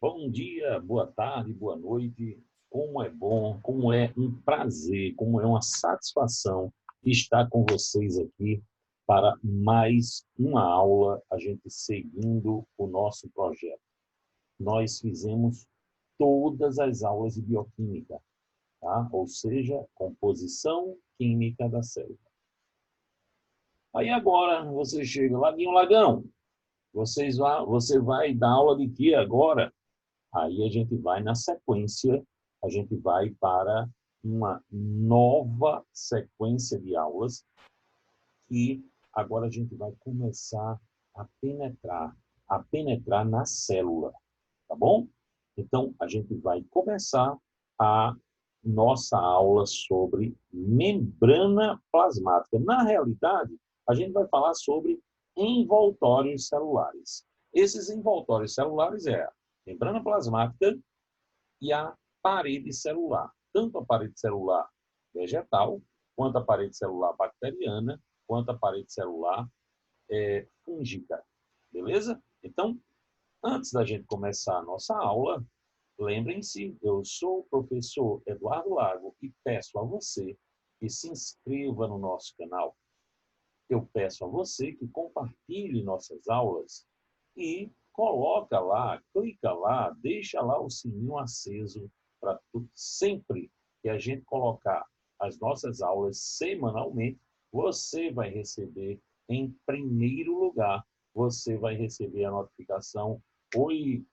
Bom dia, boa tarde, boa noite. Como é bom, como é um prazer, como é uma satisfação estar com vocês aqui para mais uma aula, a gente seguindo o nosso projeto. Nós fizemos todas as aulas de bioquímica, tá? Ou seja, composição química da célula. Aí agora você chega, Laguinho Lagão, você vai dar aula de quê agora? Aí a gente vai na sequência, a gente vai para uma nova sequência de aulas e agora a gente vai começar a penetrar na célula, tá bom? Então, a gente vai começar a nossa aula sobre membrana plasmática. Na realidade, a gente vai falar sobre envoltórios celulares. Esses envoltórios celulares é a membrana plasmática e a parede celular. Tanto a parede celular vegetal, quanto a parede celular bacteriana, quanto a parede celular fúngica. Beleza? Então, antes da gente começar a nossa aula, lembrem-se, eu sou o professor Eduardo Lago e peço a você que se inscreva no nosso canal. Eu peço a você que compartilhe nossas aulas e coloca lá, clica lá, deixa lá o sininho aceso para sempre que a gente colocar as nossas aulas semanalmente, você vai receber em primeiro lugar, você vai receber a notificação.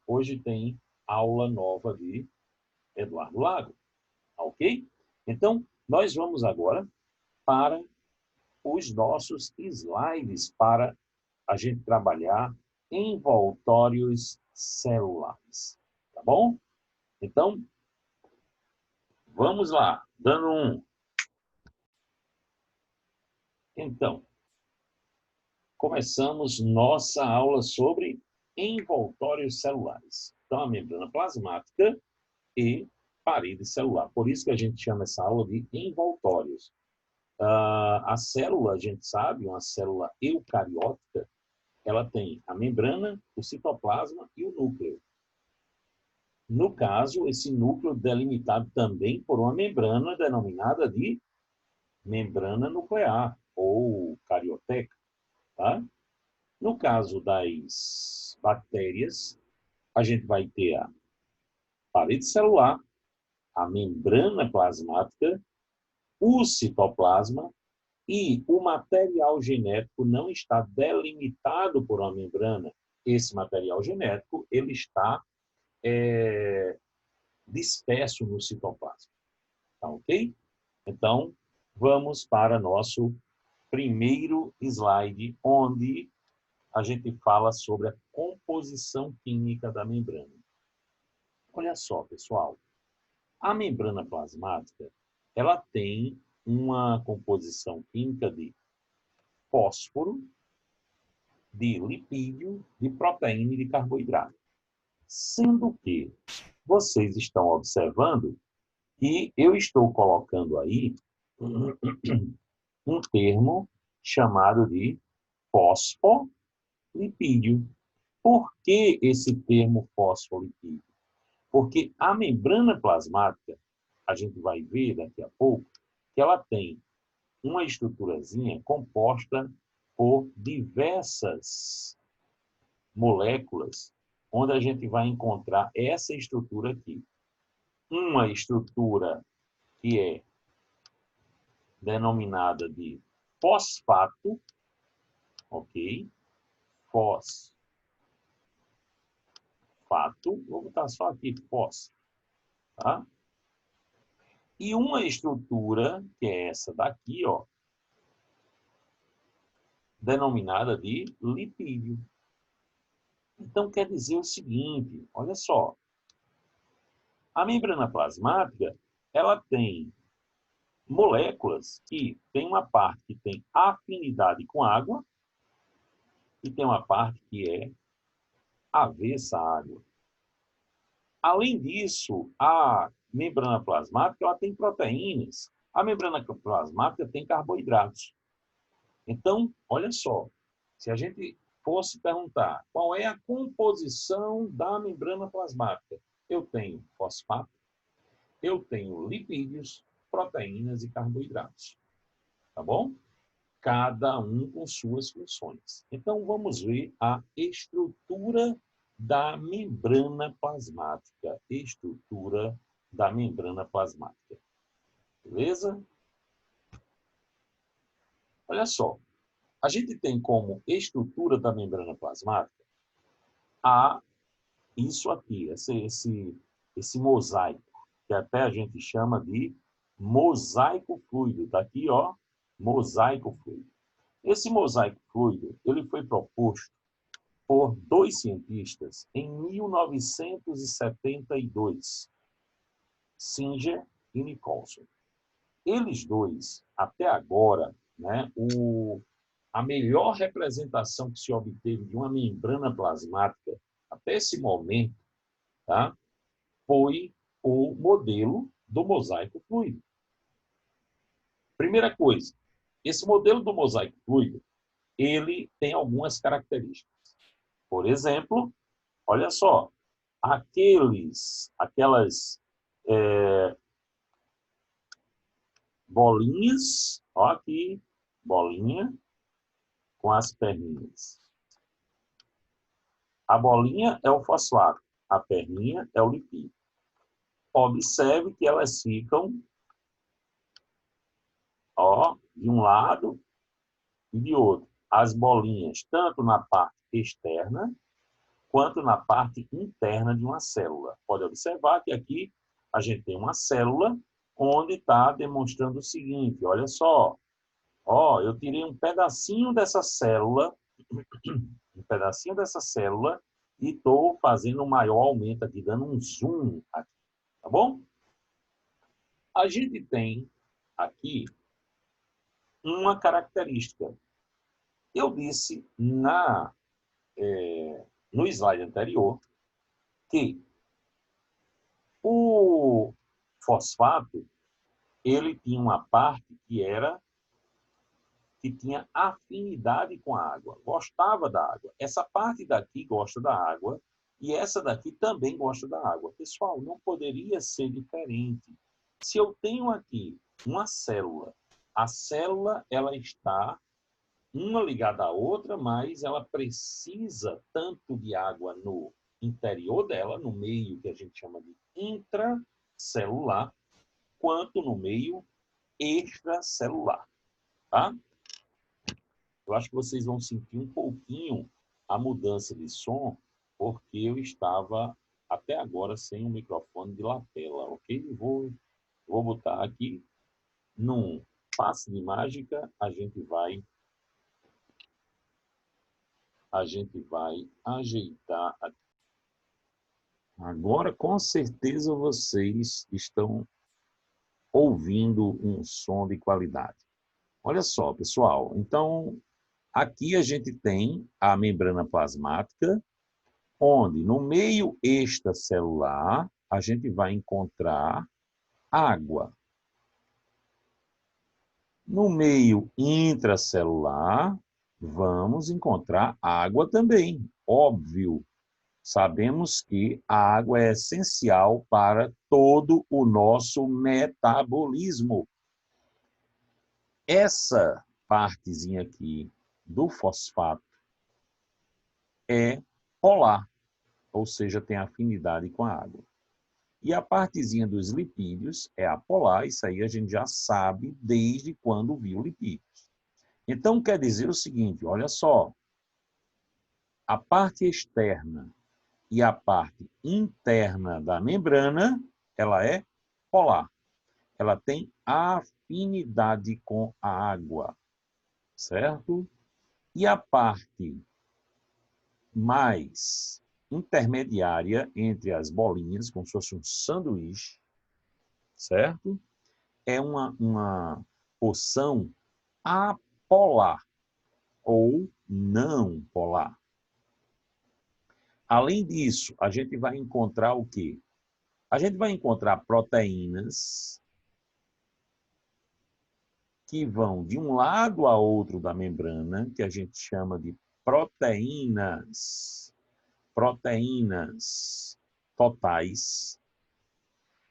Hoje tem aula nova de Eduardo Lago, ok? Então, nós vamos agora para os nossos slides para a gente trabalhar envoltórios celulares, tá bom? Então, vamos lá, dando um. Então, começamos nossa aula sobre envoltórios celulares. Então, a membrana plasmática e parede celular. Por isso que a gente chama essa aula de envoltórios. A célula, a gente sabe, uma célula eucariótica, ela tem a membrana, o citoplasma e o núcleo. No caso, esse núcleo delimitado também por uma membrana denominada de membrana nuclear, ou carioteca. Tá? No caso das bactérias, a gente vai ter a parede celular, a membrana plasmática, o citoplasma, e o material genético não está delimitado por uma membrana. Esse material genético ele está disperso no citoplasma. Tá ok? Então, vamos para nosso primeiro slide, onde a gente fala sobre a composição química da membrana. Olha só, pessoal. A membrana plasmática, ela tem uma composição química de fósforo, de lipídio, de proteína e de carboidrato. Sendo que vocês estão observando que eu estou colocando aí um termo chamado de fosfolipídio. Por que esse termo fosfolipídio? Porque a membrana plasmática, a gente vai ver daqui a pouco, que ela tem uma estruturazinha composta por diversas moléculas, onde a gente vai encontrar essa estrutura aqui. Uma estrutura que é denominada de fosfato, ok? Fosfato, vou botar só aqui fós, tá? E uma estrutura, que é essa daqui, ó, denominada de lipídio. Então, quer dizer o seguinte, olha só, a membrana plasmática, ela tem moléculas que tem uma parte que tem afinidade com água e tem uma parte que é avessa à água. Além disso, a membrana plasmática ela tem proteínas. A membrana plasmática tem carboidratos. Então, olha só, se a gente fosse perguntar qual é a composição da membrana plasmática, eu tenho fosfato, eu tenho lipídios, proteínas e carboidratos. Tá bom? Cada um com suas funções. Então, vamos ver a estrutura da membrana plasmática. Estrutura da membrana plasmática. Beleza? Olha só. A gente tem como estrutura da membrana plasmática isso aqui, esse mosaico, que até a gente chama de mosaico fluido. Está aqui, ó, mosaico fluido. Esse mosaico fluido, ele foi proposto por dois cientistas em 1972, Singer e Nicholson. Eles dois, até agora, né, a melhor representação que se obteve de uma membrana plasmática até esse momento, tá, foi o modelo do mosaico fluido. Primeira coisa, esse modelo do mosaico fluido, ele tem algumas características. Por exemplo, olha só, aquelas bolinhas, ó aqui, bolinha com as perninhas. A bolinha é o fosfato, a perninha é o lipídio. Observe que elas ficam, ó, de um lado e de outro. As bolinhas, tanto na parte externa, quanto na parte interna de uma célula. Pode observar que aqui a gente tem uma célula onde está demonstrando o seguinte, olha só, ó, eu tirei um pedacinho dessa célula, e estou fazendo um maior aumento aqui, dando um zoom aqui, tá bom? A gente tem aqui uma característica. Eu disse no slide anterior que o fosfato, ele tinha uma parte que tinha afinidade com a água, gostava da água. Essa parte daqui gosta da água e essa daqui também gosta da água. Pessoal, não poderia ser diferente. Se eu tenho aqui uma célula, a célula ela está uma ligada à outra, mas ela precisa tanto de água no interior dela, no meio que a gente chama de intracelular, quanto no meio extracelular, tá? Eu acho que vocês vão sentir um pouquinho a mudança de som, porque eu estava até agora sem o microfone de lapela, ok? Vou botar aqui num passe de mágica, a gente vai ajeitar aqui. Agora, com certeza, vocês estão ouvindo um som de qualidade. Olha só, pessoal. Então, aqui a gente tem a membrana plasmática, onde no meio extracelular a gente vai encontrar água. No meio intracelular, vamos encontrar água também, óbvio. Sabemos que a água é essencial para todo o nosso metabolismo. Essa partezinha aqui do fosfato é polar, ou seja, tem afinidade com a água. E a partezinha dos lipídios é apolar, isso aí a gente já sabe desde quando viu lipídios. Então, quer dizer o seguinte, olha só, a parte externa e a parte interna da membrana, ela é polar. Ela tem afinidade com a água, certo? E a parte mais intermediária entre as bolinhas, como se fosse um sanduíche, certo? É uma porção apolar ou não polar. Além disso, a gente vai encontrar o quê? A gente vai encontrar proteínas que vão de um lado a outro da membrana, que a gente chama de proteínas totais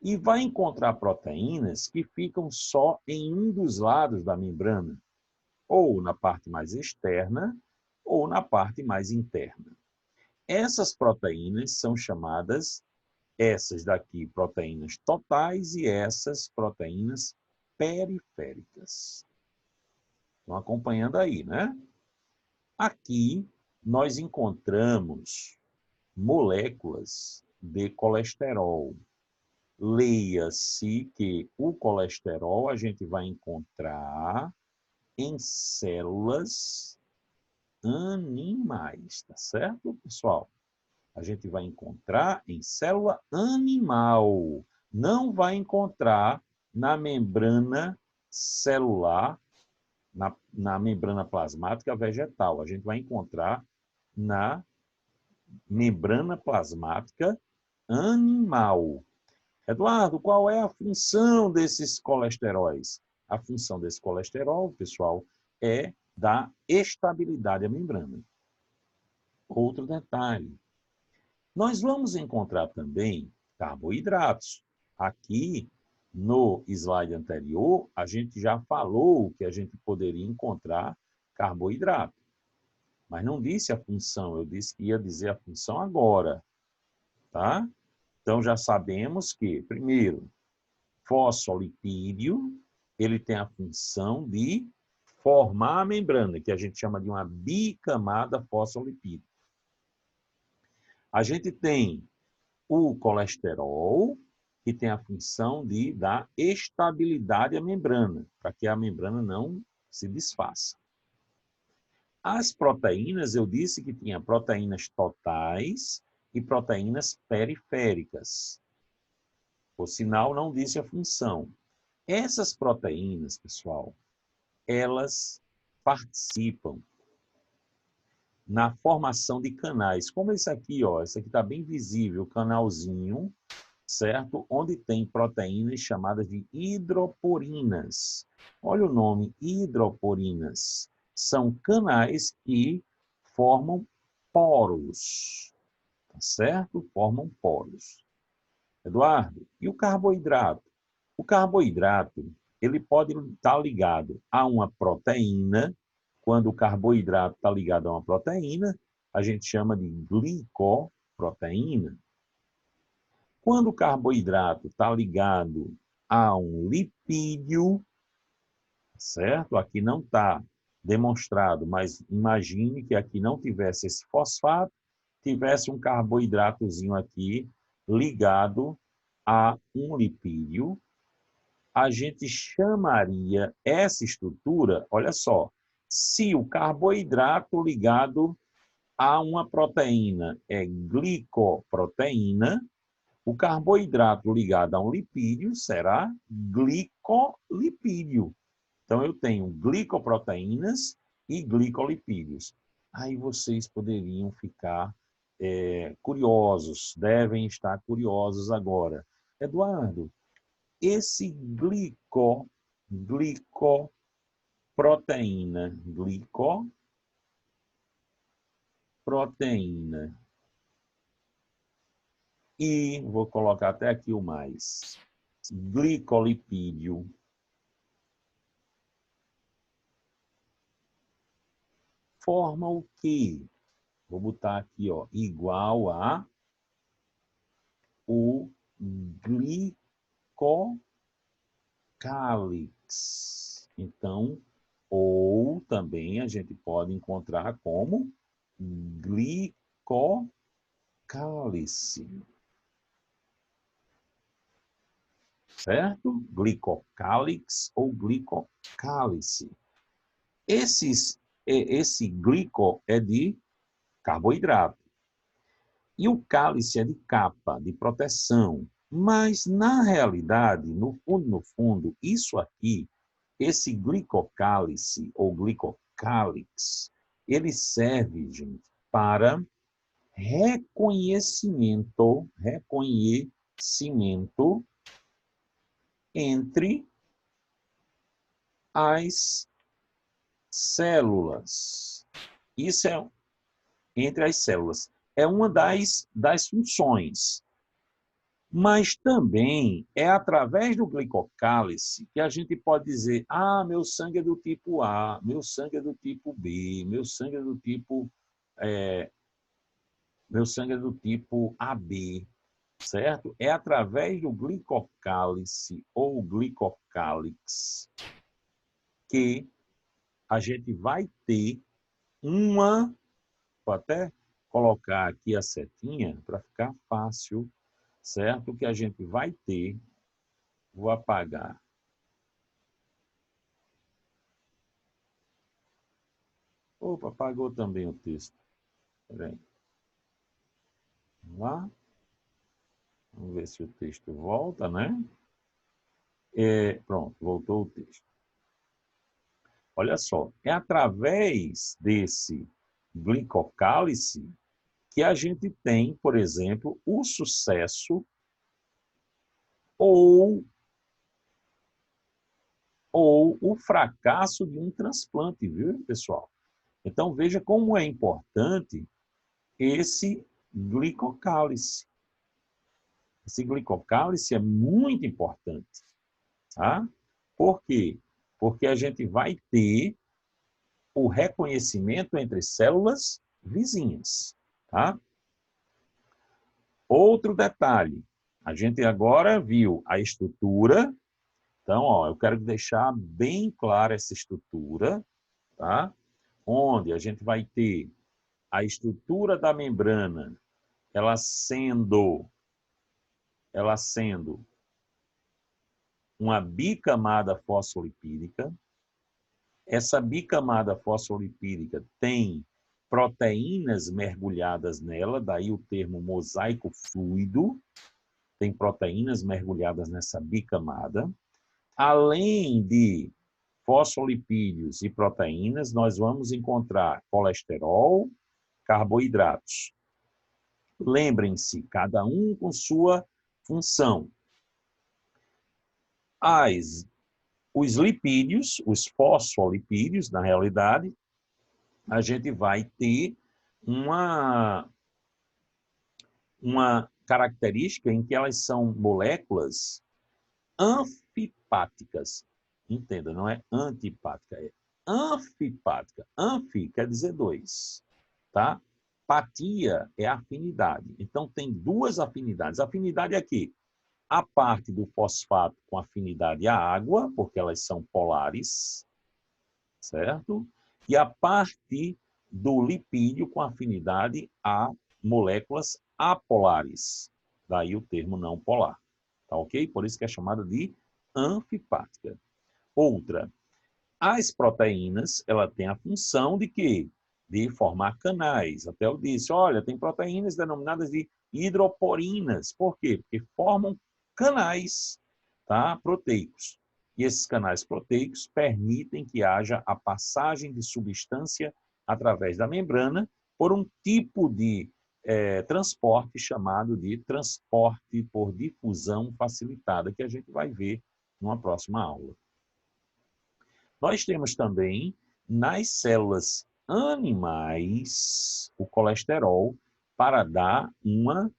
e vai encontrar proteínas que ficam só em um dos lados da membrana, ou na parte mais externa, ou na parte mais interna. Essas proteínas são chamadas, essas daqui, proteínas totais e essas proteínas periféricas. Estão acompanhando aí, né? Aqui nós encontramos moléculas de colesterol. Leia-se que o colesterol a gente vai encontrar em células animais, tá certo, pessoal? A gente vai encontrar em célula animal. Não vai encontrar na membrana celular, na membrana plasmática vegetal. A gente vai encontrar na membrana plasmática animal. Eduardo, qual é a função desses colesteróis? A função desse colesterol, pessoal, é dar estabilidade à membrana. Outro detalhe, nós vamos encontrar também carboidratos. Aqui, no slide anterior, a gente já falou que a gente poderia encontrar carboidrato. Mas não disse a função, eu disse que ia dizer a função agora. Tá? Então, já sabemos que, primeiro, fosfolipídio, ele tem a função de formar a membrana, que a gente chama de uma bicamada fosfolipídica. A gente tem o colesterol, que tem a função de dar estabilidade à membrana, para que a membrana não se desfaça. As proteínas, eu disse que tinha proteínas totais e proteínas periféricas. Por sinal, não disse a função. Essas proteínas, pessoal, elas participam na formação de canais, como esse aqui, ó, esse aqui está bem visível, o canalzinho, certo? Onde tem proteínas chamadas de hidroporinas. Olha o nome, hidroporinas. São canais que formam poros, tá certo? Formam poros. Eduardo, e o carboidrato? O carboidrato, ele pode estar ligado a uma proteína. Quando o carboidrato está ligado a uma proteína, a gente chama de glicoproteína. Quando o carboidrato está ligado a um lipídio, certo? Aqui não está demonstrado, mas imagine que aqui não tivesse esse fosfato, tivesse um carboidratozinho aqui ligado a um lipídio, a gente chamaria essa estrutura, olha só, se o carboidrato ligado a uma proteína é glicoproteína, o carboidrato ligado a um lipídio será glicolipídio. Então, eu tenho glicoproteínas e glicolipídios. Aí vocês poderiam ficar curiosos, devem estar curiosos agora. Eduardo, esse glicoproteína, e vou colocar até aqui o mais, glicolipídio, forma o quê? Vou botar aqui, ó, igual a o glicocálix. Então, ou também a gente pode encontrar como glicocálice. Certo? Glicocálix ou glicocálice. Esse glico é de carboidrato. E o cálice é de capa, de proteção. Mas, na realidade, no fundo, isso aqui, esse glicocálice ou glicocálix, ele serve, gente, para reconhecimento entre as células. Isso entre as células. É uma das funções. Mas também é através do glicocálice que a gente pode dizer: ah, meu sangue é do tipo A, meu sangue é do tipo B, meu sangue é do tipo, meu sangue é do tipo AB, certo? É através do glicocálice ou glicocálix que a gente vai ter uma. Vou até colocar aqui a setinha para ficar fácil, certo? Que a gente vai ter. Vou apagar. Opa, apagou também o texto. Peraí. Vamos lá. Vamos ver se o texto volta, né? Pronto, voltou o texto. Olha só, é através desse glicocálice que a gente tem, por exemplo, o sucesso ou o fracasso de um transplante, viu, pessoal? Então, veja como é importante esse glicocálice. Esse glicocálice é muito importante, tá? Por quê? Porque a gente vai ter o reconhecimento entre células vizinhas, tá? Outro detalhe, a gente agora viu a estrutura, então, ó, eu quero deixar bem clara essa estrutura, tá? Onde a gente vai ter a estrutura da membrana, ela sendo uma bicamada fosfolipídica. Essa bicamada fosfolipídica tem proteínas mergulhadas nela, daí o termo mosaico fluido, tem proteínas mergulhadas nessa bicamada. Além de fosfolipídios e proteínas, nós vamos encontrar colesterol, carboidratos. Lembrem-se, cada um com sua função. Os lipídios, os fosfolipídios, na realidade, a gente vai ter uma característica em que elas são moléculas anfipáticas. Entenda, não é antipática, é anfipática. Anfi quer dizer dois, tá? Patia é afinidade. Então, tem duas afinidades. Afinidade é aqui. A parte do fosfato com afinidade à água, porque elas são polares, certo? E a parte do lipídio com afinidade a moléculas apolares. Daí o termo não polar. Tá ok? Por isso que é chamada de anfipática. Outra, as proteínas, ela tem a função de quê? De formar canais. Até eu disse, olha, tem proteínas denominadas de hidroporinas. Por quê? Porque formam canais, tá? Proteicos. E esses canais proteicos permitem que haja a passagem de substância através da membrana por um tipo de transporte chamado de transporte por difusão facilitada, que a gente vai ver numa próxima aula. Nós temos também, nas células animais, o colesterol para dar uma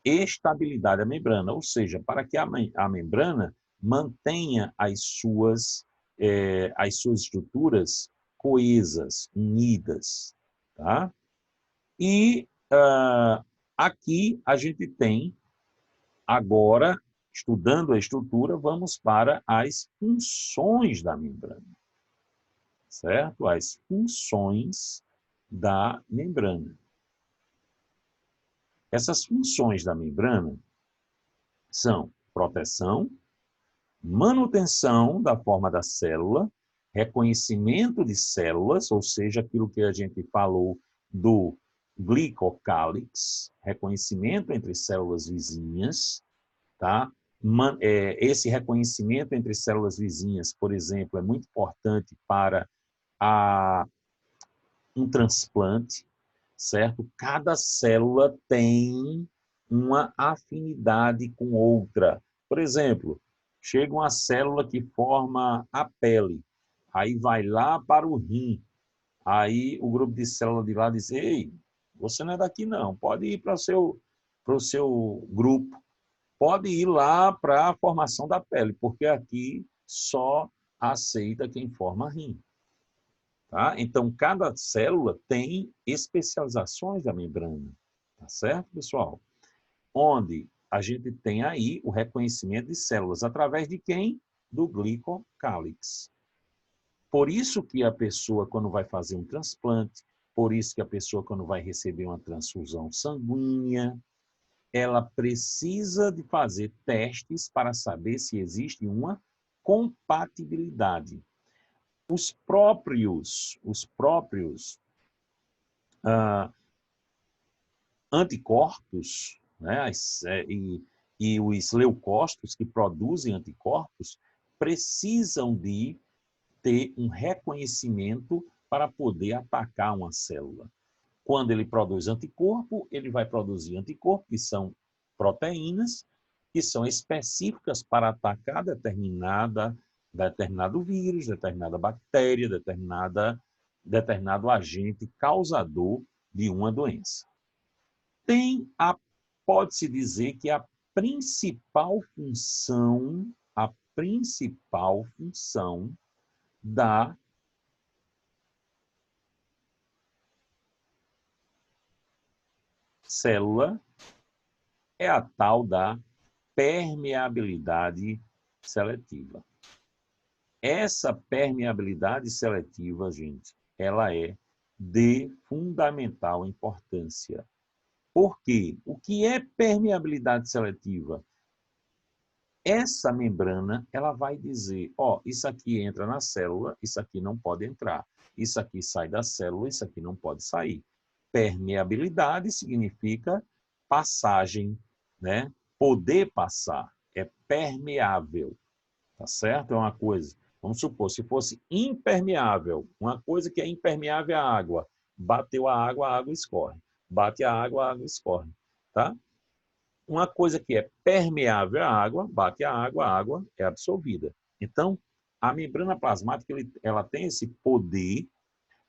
estabilidade à membrana, ou seja, para que a membrana mantenha as suas estruturas coesas, unidas. Tá? E aqui a gente tem, agora, estudando a estrutura, vamos para as funções da membrana. Certo? As funções da membrana. Essas funções da membrana são proteção, manutenção da forma da célula, reconhecimento de células, ou seja, aquilo que a gente falou do glicocálix, reconhecimento entre células vizinhas, tá? Esse reconhecimento entre células vizinhas, por exemplo, é muito importante para um transplante, certo? Cada célula tem uma afinidade com outra. Por exemplo, chega uma célula que forma a pele, aí vai lá para o rim, aí o grupo de células de lá diz, ei, Você não é daqui, não. Pode ir para o seu grupo. Pode ir lá para a formação da pele, porque aqui só aceita quem forma rim. Tá? Então, cada célula tem especializações da membrana. Tá certo, pessoal? Onde a gente tem aí o reconhecimento de células. Através de quem? Do glicocálix. Por isso que a pessoa, quando vai fazer um transplante, por isso que a pessoa, quando vai receber uma transfusão sanguínea, ela precisa de fazer testes para saber se existe uma compatibilidade. Os próprios anticorpos, né, e os leucócitos que produzem anticorpos precisam de ter um reconhecimento para poder atacar uma célula. Quando ele produz anticorpo, ele vai produzir anticorpo, que são proteínas, que são específicas para atacar determinado vírus, determinada bactéria, determinado agente causador de uma doença. Pode-se dizer que a principal função da célula é a tal da permeabilidade seletiva. Essa permeabilidade seletiva, gente, ela é de fundamental importância. Por quê? O que é permeabilidade seletiva? Essa membrana, ela vai dizer, ó, isso aqui entra na célula, isso aqui não pode entrar. Isso aqui sai da célula, isso aqui não pode sair. Permeabilidade significa passagem, né? Poder passar. É permeável, tá certo? É uma coisa. Vamos supor, se fosse impermeável, uma coisa que é impermeável à água, bateu a água escorre. Bate a água escorre, tá? Uma coisa que é permeável à água, bate a água é absorvida. Então, a membrana plasmática ela tem esse poder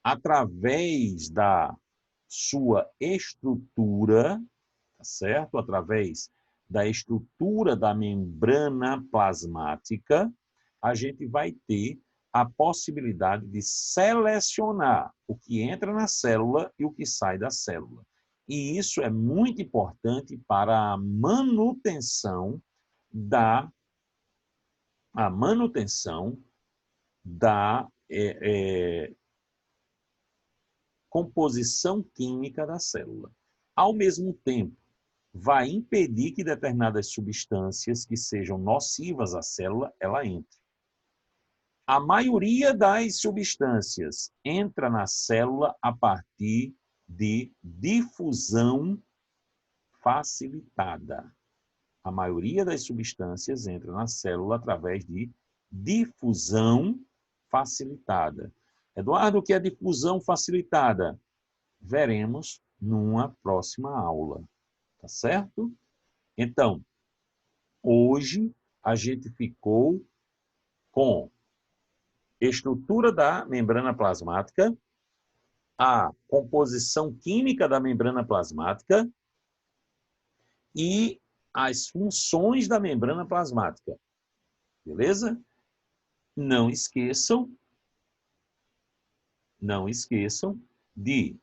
através da sua estrutura, tá certo? Através da estrutura da membrana plasmática, a gente vai ter a possibilidade de selecionar o que entra na célula e o que sai da célula. E isso é muito importante para a manutenção da composição química da célula. Ao mesmo tempo, vai impedir que determinadas substâncias que sejam nocivas à célula, ela entre. A maioria das substâncias entra na célula a partir de difusão facilitada. A maioria das substâncias entra na célula através de difusão facilitada. Eduardo, o que é difusão facilitada? Veremos numa próxima aula, tá certo? Então, hoje a gente ficou com estrutura da membrana plasmática, a composição química da membrana plasmática e as funções da membrana plasmática. Beleza? Não esqueçam de,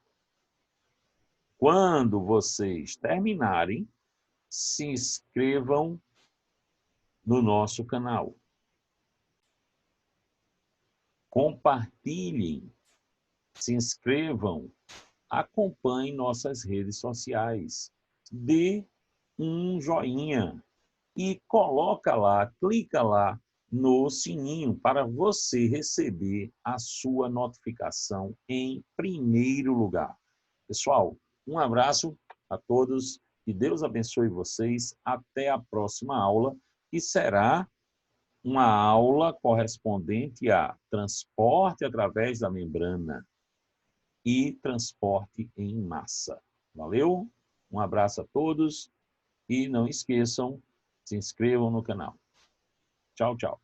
quando vocês terminarem, se inscrevam no nosso canal. Compartilhem, se inscrevam, acompanhem nossas redes sociais, dê um joinha e coloca lá, clica lá no sininho para você receber a sua notificação em primeiro lugar. Pessoal, um abraço a todos, que Deus abençoe vocês, até a próxima aula, que será uma aula correspondente a transporte através da membrana e transporte em massa. Valeu? Um abraço a todos e não esqueçam, se inscrevam no canal. Tchau, tchau.